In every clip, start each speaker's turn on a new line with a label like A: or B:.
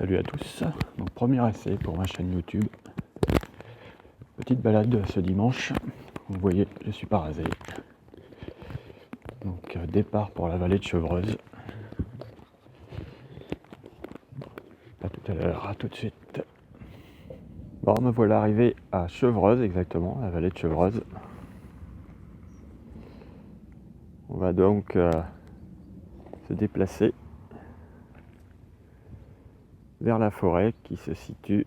A: Salut à tous, donc premier essai pour ma chaîne YouTube. Petite balade ce dimanche, vous voyez je suis pas rasé. Donc départ pour la vallée de Chevreuse. À tout à l'heure, à tout de suite. Bon, me voilà arrivé à Chevreuse exactement, la vallée de Chevreuse. On va donc se déplacer vers la forêt qui se situe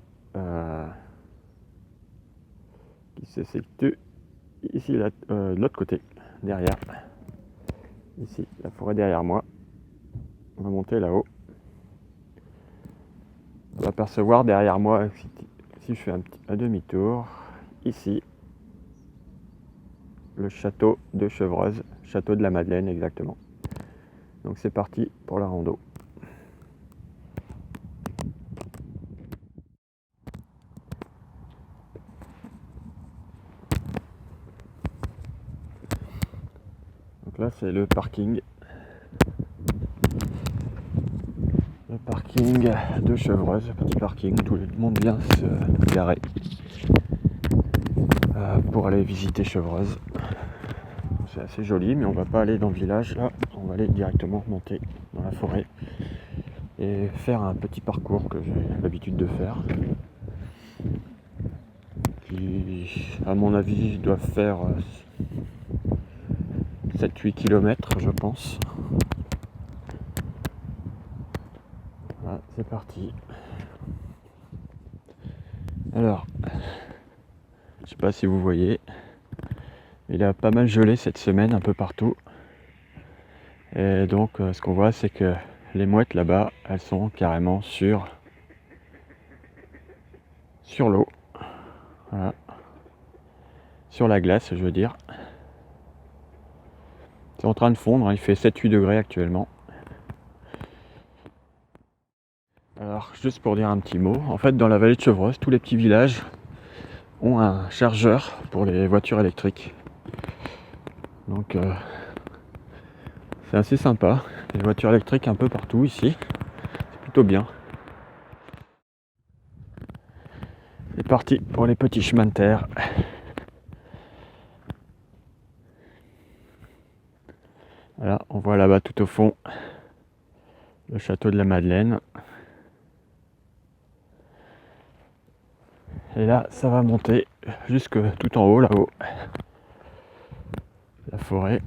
A: ici de l'autre côté, derrière. Ici, la forêt derrière moi. On va monter là-haut. On va apercevoir derrière moi, si je fais un demi-tour, ici, le château de Chevreuse, château de la Madeleine exactement. Donc c'est parti pour la rando. Donc là c'est le parking. Le parking de Chevreuse, petit parking, tout le monde vient se garer pour aller visiter Chevreuse. C'est assez joli, mais on va pas aller dans le village là, on va aller directement monter dans la forêt et faire un petit parcours que j'ai l'habitude de faire, qui à mon avis doit faire 7-8 km je pense. Voilà, c'est parti. Alors, je sais pas si vous voyez, il a pas mal gelé cette semaine un peu partout. Et donc ce qu'on voit c'est que les mouettes là-bas, elles sont carrément sur l'eau. Voilà. Sur la glace, je veux dire. C'est en train de fondre, hein, il fait 7-8 degrés actuellement. Alors, juste pour dire un petit mot, en fait dans la vallée de Chevreuse, tous les petits villages ont un chargeur pour les voitures électriques. Donc c'est assez sympa, les voitures électriques un peu partout ici, c'est plutôt bien. C'est parti pour les petits chemins de terre. Voilà, on voit là-bas tout au fond le château de la Madeleine. Et là, ça va monter jusque tout en haut, là-haut. La forêt.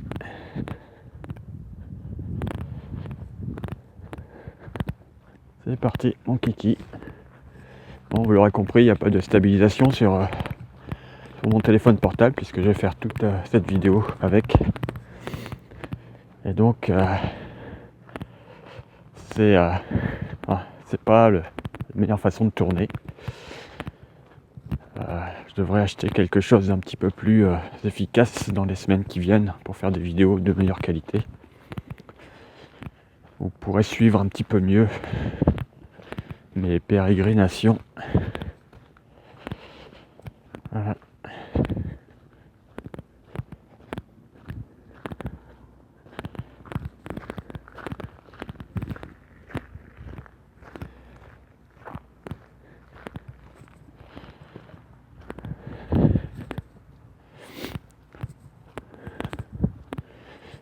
A: C'est parti, mon kiki. Bon, vous l'aurez compris, il n'y a pas de stabilisation sur mon téléphone portable, puisque je vais faire toute cette vidéo avec. Et donc, c'est pas la meilleure façon de tourner. Je devrais acheter quelque chose d'un petit peu plus efficace dans les semaines qui viennent pour faire des vidéos de meilleure qualité. Vous pourrez suivre un petit peu mieux mes pérégrinations. Voilà.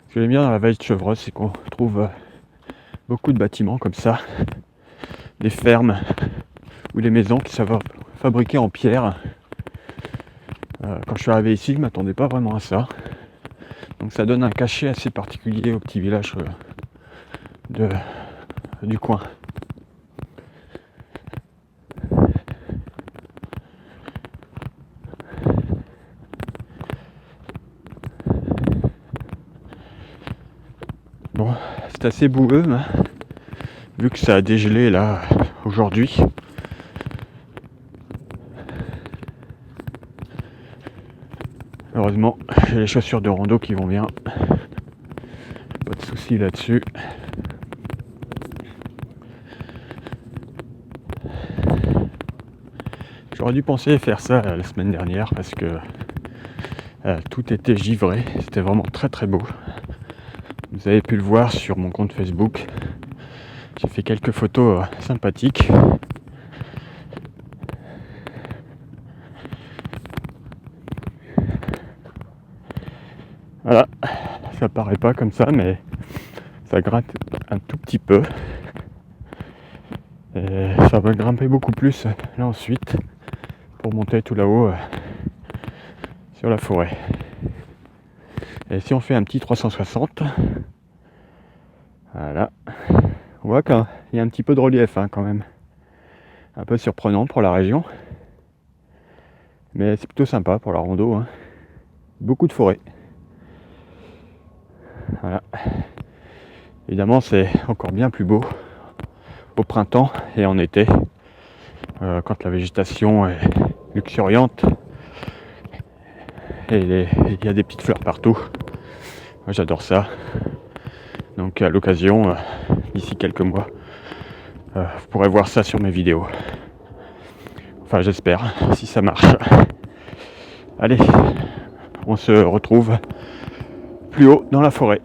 A: Ce que j'aime bien dans la vallée de Chevreuse, c'est qu'on trouve beaucoup de bâtiments comme ça, des fermes ou des maisons qui sont fabriquées en pierre. Quand je suis arrivé ici, je ne m'attendais pas vraiment à ça. Donc ça donne un cachet assez particulier au petit village du coin. Bon, c'est assez boueux, hein, vu que ça a dégelé là aujourd'hui. Heureusement, j'ai les chaussures de rando qui vont bien. Pas de soucis là-dessus. J'aurais dû penser faire ça la semaine dernière parce que tout était givré. C'était vraiment très très beau. Vous avez pu le voir sur mon compte Facebook. J'ai fait quelques photos sympathiques. Voilà, ça paraît pas comme ça, mais ça gratte un tout petit peu. Et ça va grimper beaucoup plus là ensuite pour monter tout là-haut sur la forêt. Et si on fait un petit 360, voilà, on voit qu'il y a un petit peu de relief quand même. Un peu surprenant pour la région, mais c'est plutôt sympa pour la rando. Beaucoup de forêt. Voilà. Évidemment, c'est encore bien plus beau au printemps et en été, quand la végétation est luxuriante et il y a des petites fleurs partout. Moi, j'adore ça. Donc à l'occasion, d'ici quelques mois, vous pourrez voir ça sur mes vidéos. Enfin, j'espère, si ça marche. Allez, on se retrouve plus haut dans la forêt.